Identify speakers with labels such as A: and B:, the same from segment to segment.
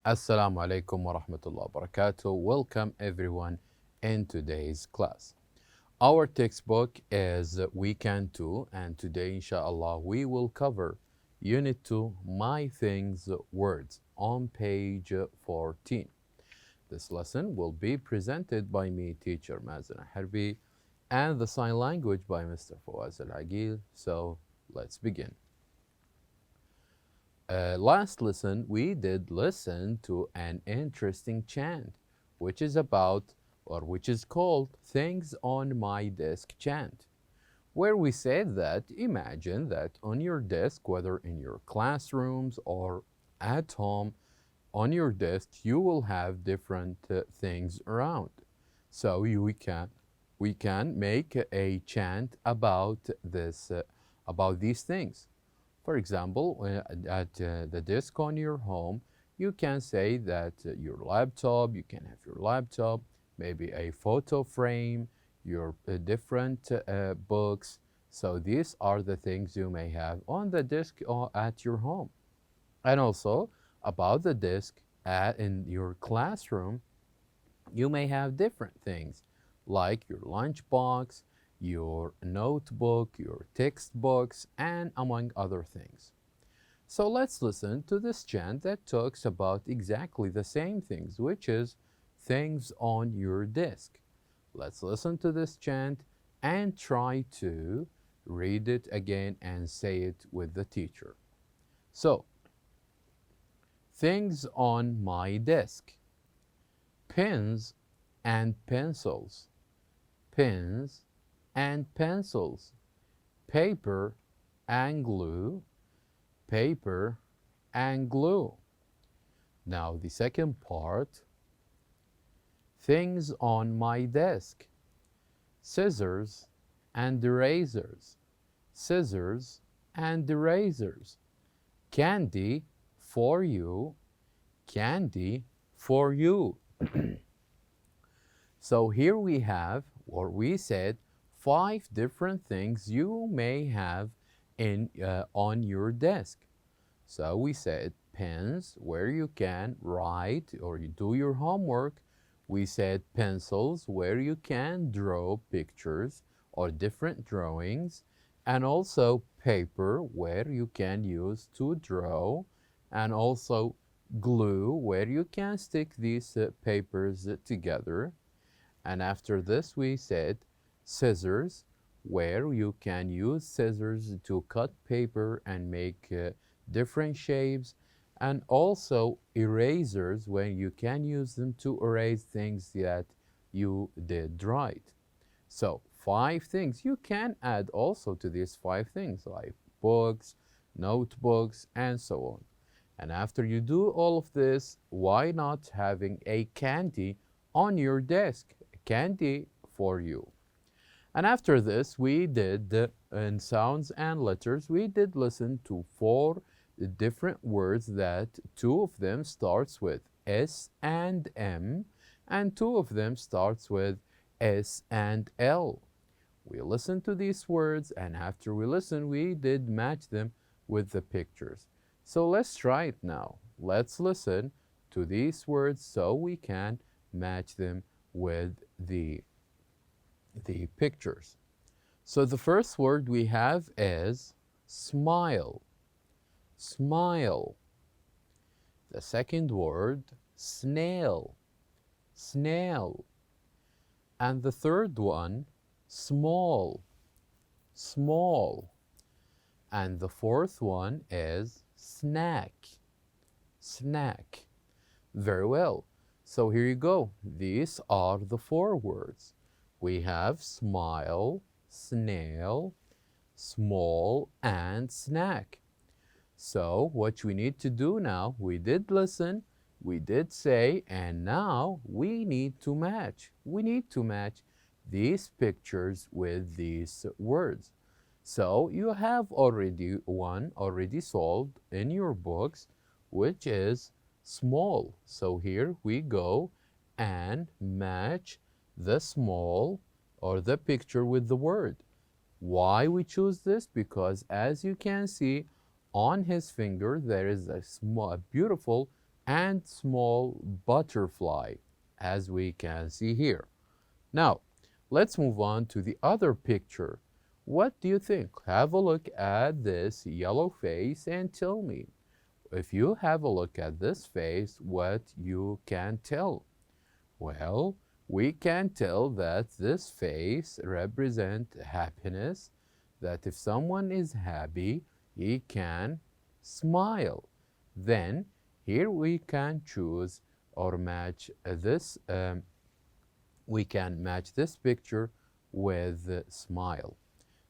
A: Assalamu alaikum wa rahmatullahi wa barakatuh. Welcome everyone in today's class. Our textbook is Weekend 2, and today, inshallah, we will cover Unit 2, My Things Words, on page 14. This lesson will be presented by me, teacher Mazen Harbi, and the sign language by Mr. Fawaz Al-Agil. So let's begin. Last lesson, we did listen to an interesting chant, which is about, or which is called Things on My Desk chant, where we said that imagine that on your desk, whether in your classrooms or at home, on your desk, you will have different things around. So we can make a chant about these things. For example, at the desk on your home, you can say that your laptop, you can have your laptop, maybe a photo frame, your different books. So these are the things you may have on the desk or at your home. And also about the desk in your classroom, you may have different things like your lunchbox, your notebook, your textbooks, and among other things. So let's listen to this chant that talks about exactly the same things, which is things on your desk. Let's listen to this chant and try to read it again and say it with the teacher. So, things on my desk: pens and pencils, pens and pencils, paper and glue, paper and glue. Now the second part: things on my desk: scissors and erasers, scissors and erasers, candy for you, candy for you. So here we have, or we said, 5 different things you may have on your desk. So we said pens, where you can write or you do your homework. We said pencils, where you can draw pictures or different drawings. And also paper, where you can use to draw. And also glue, where you can stick these papers together. And after this, we said scissors, where you can use scissors to cut paper and make different shapes. And also erasers, where you can use them to erase things that you did right. So 5 things. You can add also to these 5 things, like books, notebooks, and so on. And after you do all of this, why not having a candy on your desk? Candy for you. And after this, we did, in sounds and letters, we did listen to 4 different words that 2 of them starts with S and M, and 2 of them starts with S and L. We listened to these words, and after we listened, we did match them with the pictures. So let's try it now. Let's listen to these words so we can match them with the pictures. So the first word we have is smile, smile. The second word, snail, snail. And the third one, small, small. And the fourth one is snack, snack. Very well. So here you go. These are the 4 words. We have smile, snail, small, and snack. So what we need to do now, we did listen, we did say, and now we need to match. We need to match these pictures with these words. So you have already one already solved in your books, which is small. So here we go and match the small or the picture with the word. Why we choose this? Because as you can see on his finger, there is a beautiful and small butterfly, as we can see here. Now, let's move on to the other picture. What do you think? Have a look at this yellow face and tell me. If you have a look at this face, what you can tell? Well, we can tell that this face represents happiness, that if someone is happy, he can smile. Then here we can choose or match we can match this picture with smile.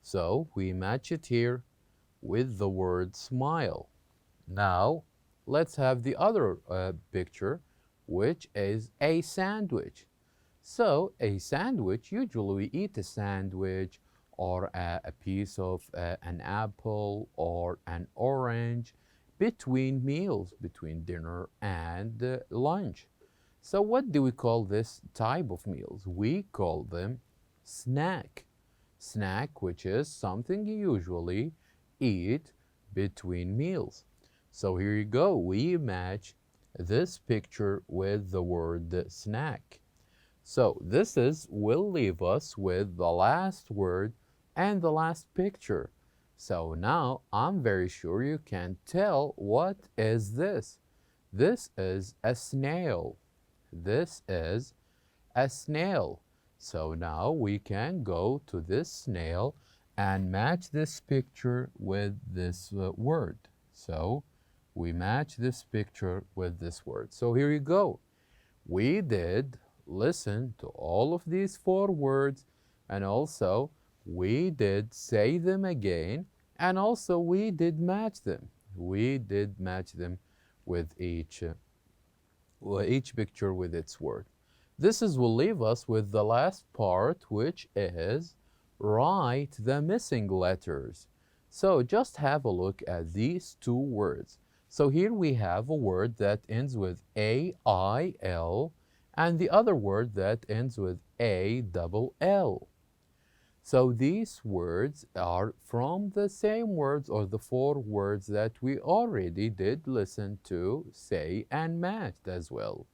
A: So we match it here with the word smile. Now let's have the other picture, which is a sandwich. So a sandwich, usually we eat a sandwich or a piece of an apple or an orange between meals, between dinner and lunch. So what do we call this type of meals? We call them snack. Snack, which is something you usually eat between meals. So here you go. We match this picture with the word snack. So this will leave us with the last word and the last picture. So now I'm very sure you can tell what is this. This is a snail. This is a snail. So now we can go to this snail and match this picture with this word. So we match this picture with this word. So here you go. We did listen to all of these 4 words, and also we did say them again, and also we did match them. We did match them with each picture with its word. Will leave us with the last part, which is write the missing letters. So just have a look at these 2 words. So here we have a word that ends with A-I-L and the other word that ends with A-double-L. So these words are from the same words or the 4 words that we already did listen to, say, and matched as well.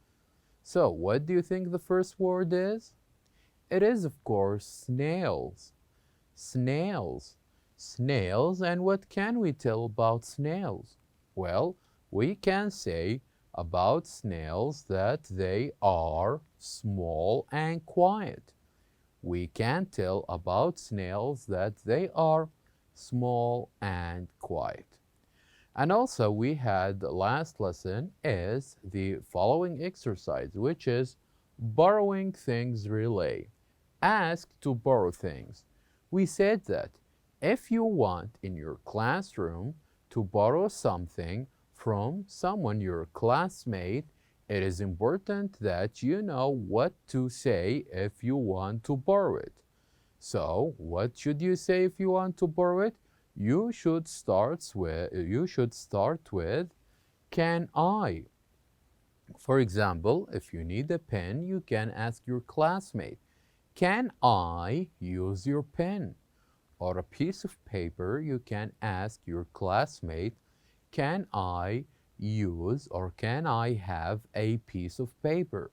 A: So what do you think the first word is? It is, of course, snails. Snails. Snails, and what can we tell about snails? Well, we can say about snails that they are small and quiet. We can tell about snails that they are small and quiet. And also we had the last lesson is the following exercise, which is borrowing things relay. Ask to borrow things. We said that if you want in your classroom to borrow something from someone, your classmate, it is important that you know what to say if you want to borrow it. So what should you say if you want to borrow it? You should start with can I? For example, if you need a pen, you can ask your classmate, can I use your pen? Or a piece of paper, you can ask your classmate, can I use or can I have a piece of paper?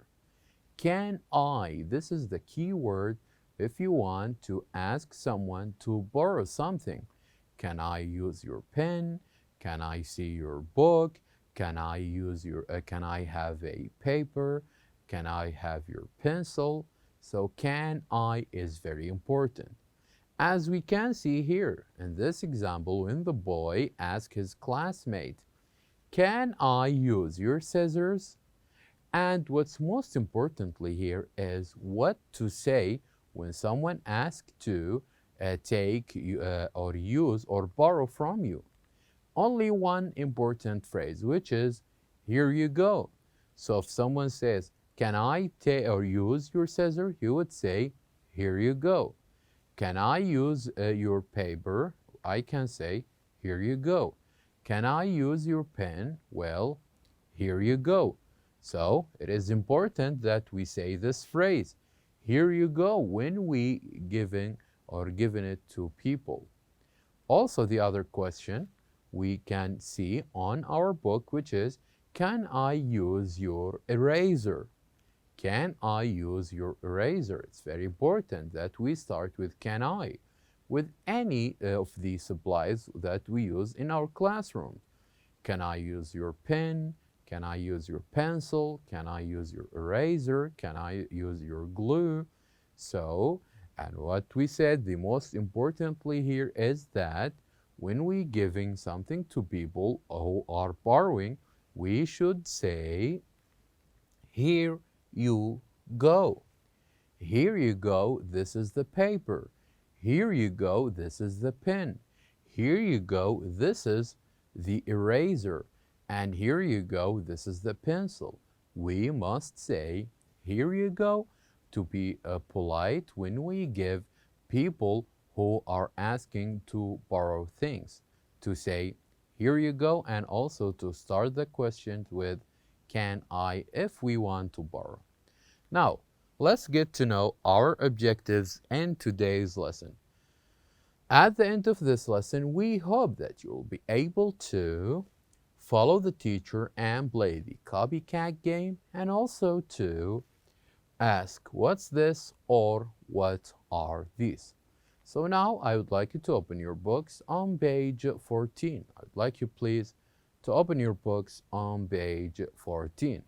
A: Can I? This is the key word if you want to ask someone to borrow something. Can I use your pen? Can I see your book? Can I have a paper? Can I have your pencil? So can I is very important. As we can see here in this example, when the boy asked his classmate, can I use your scissors? And what's most importantly here is what to say when someone asks to take or use or borrow from you. Only one important phrase, which is here you go. So if someone says, can I take or use your scissors? You would say, here you go. Can I use your paper? I can say, here you go. Can I use your pen? Well, here you go. So it is important that we say this phrase, here you go, when we giving it to people. Also, the other question we can see on our book, which is, can I use your eraser? Can I use your eraser? It's very important that we start with can I, with any of the supplies that we use in our classroom. Can I use your pen? Can I use your pencil? Can I use your eraser? Can I use your glue? So, and what we said, the most importantly here is that when we giving something to people who are borrowing, we should say, here you go. Here you go, this is the paper. Here you go, this is the pen. Here you go, this is the eraser. And here you go, this is the pencil. We must say, here you go, to be polite when we give people who are asking to borrow things. To say, here you go, and also to start the question with, can I, if we want to borrow. Now, let's get to know our objectives in today's lesson. At the end of this lesson, we hope that you will be able to follow the teacher and play the copycat game, and also to ask what's this or what are these. So now I would like you to open your books on page 14. I'd like you please to open your books on page 14.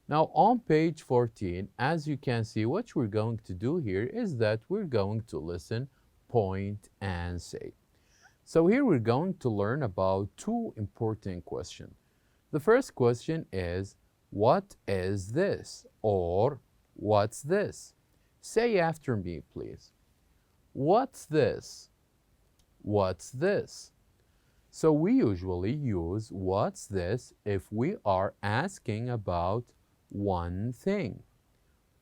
A: Now on page 14, as you can see, what we're going to do here is that we're going to listen, point, and say. So here we're going to learn about two important questions. The first question is, what is this? Or, what's this? Say after me, please. What's this? What's this? So we usually use what's this if we are asking about one thing.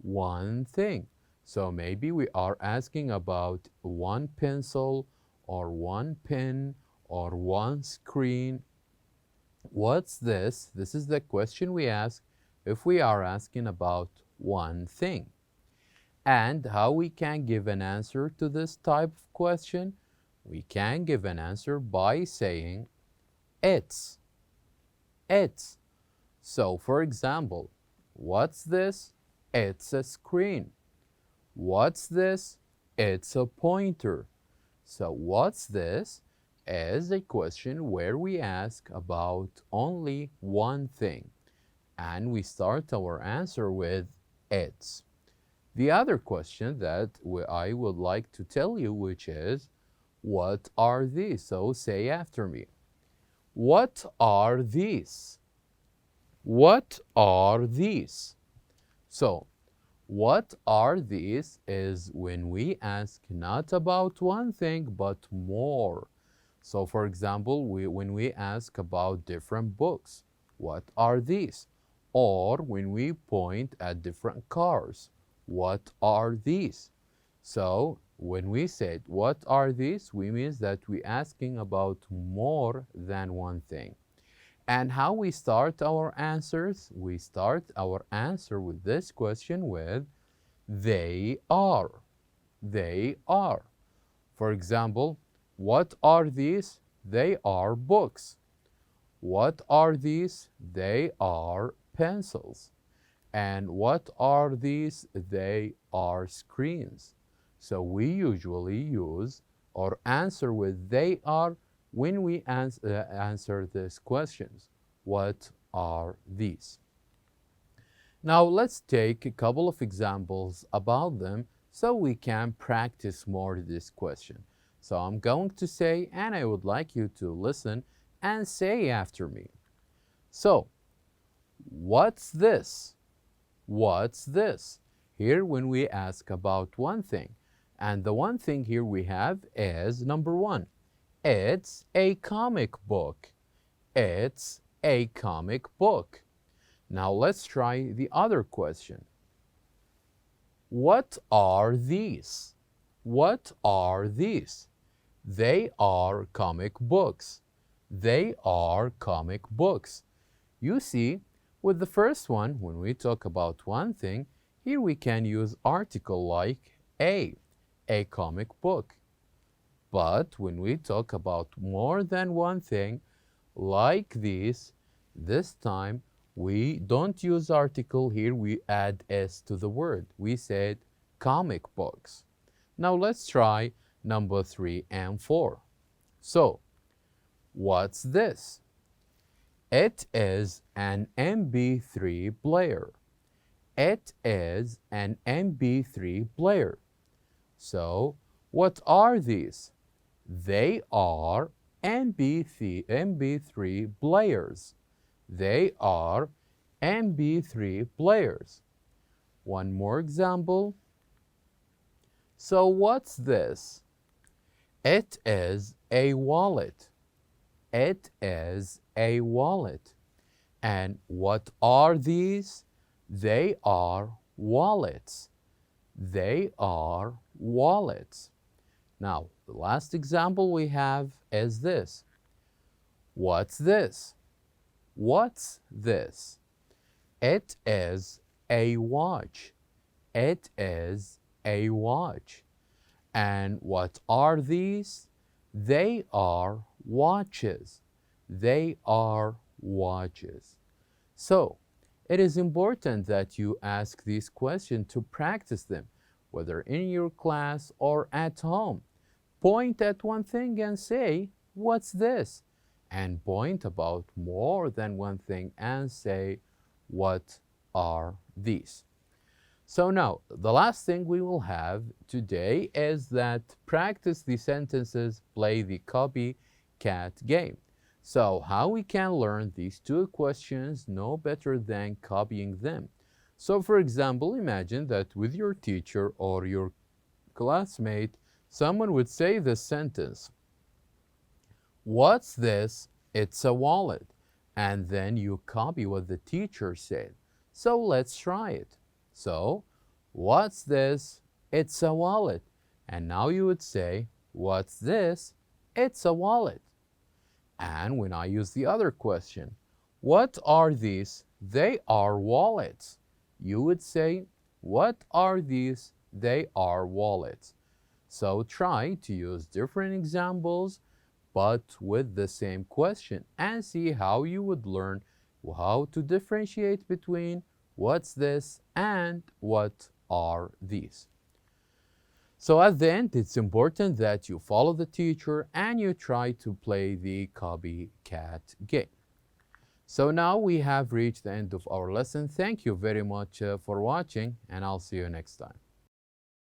A: One thing. So maybe we are asking about one pencil or one pen or one screen. What's this? This is the question we ask if we are asking about one thing. And how we can give an answer to this type of question? We can give an answer by saying it's. It's. So for example, what's this? It's a screen. What's this? It's a pointer. So what's this is a question where we ask about only one thing, and we start our answer with it's. The other question that I would like to tell you, which is, what are these? So say after me. What are these? What are these? So, what are these is when we ask not about one thing, but more. So for example, when we ask about different books, what are these? Or when we point at different cars, what are these? So when we said, what are these? We mean that we're asking about more than one thing. And how we start our answers? We start our answer with this question with, they are. They are. For example, what are these? They are books. What are these? They are pencils. And what are these? They are screens. So we usually use or answer with they are when we answer these questions. What are these? Now let's take a couple of examples about them so we can practice more this question. So I'm going to say, and I would like you to listen and say after me. So, what's this? What's this? Here when we ask about one thing, and the one thing here we have is number one, it's a comic book. It's a comic book. Now let's try the other question. What are these? What are these? They are comic books. They are comic books. You see, with the first one, when we talk about one thing, here we can use article like a comic book. But when we talk about more than one thing, like these, this time we don't use article here, we add s to the word. We said comic books. Now let's try number 3 and 4. So, what's this? It is an MP3 player. It is an MP3 player. So, what are these? They are MP3 players. They are MP3 players. One more example. So, what's this? It is a wallet. It is a wallet. And what are these? They are wallets. They are wallets. Now, the last example we have is this. What's this? What's this? It is a watch. It is a watch. And what are these? They are watches. They are watches. So, it is important that you ask these questions to practice them, whether in your class or at home. Point at one thing and say, what's this? And point about more than one thing and say, what are these? So now, the last thing we will have today is that practice the sentences, play the copycat game. So how we can learn these two questions no better than copying them. So for example, imagine that with your teacher or your classmate, someone would say this sentence, what's this? It's a wallet. And then you copy what the teacher said. So let's try it. So, what's this? It's a wallet. And now you would say, what's this? It's a wallet. And when I use the other question, what are these? They are wallets. You would say, what are these? They are wallets. So try to use different examples, but with the same question, and see how you would learn how to differentiate between what's this and what are these. So at the end, it's important that you follow the teacher and you try to play the copycat game. So now we have reached the end of our lesson. Thank you very much for watching, and I'll see you next time.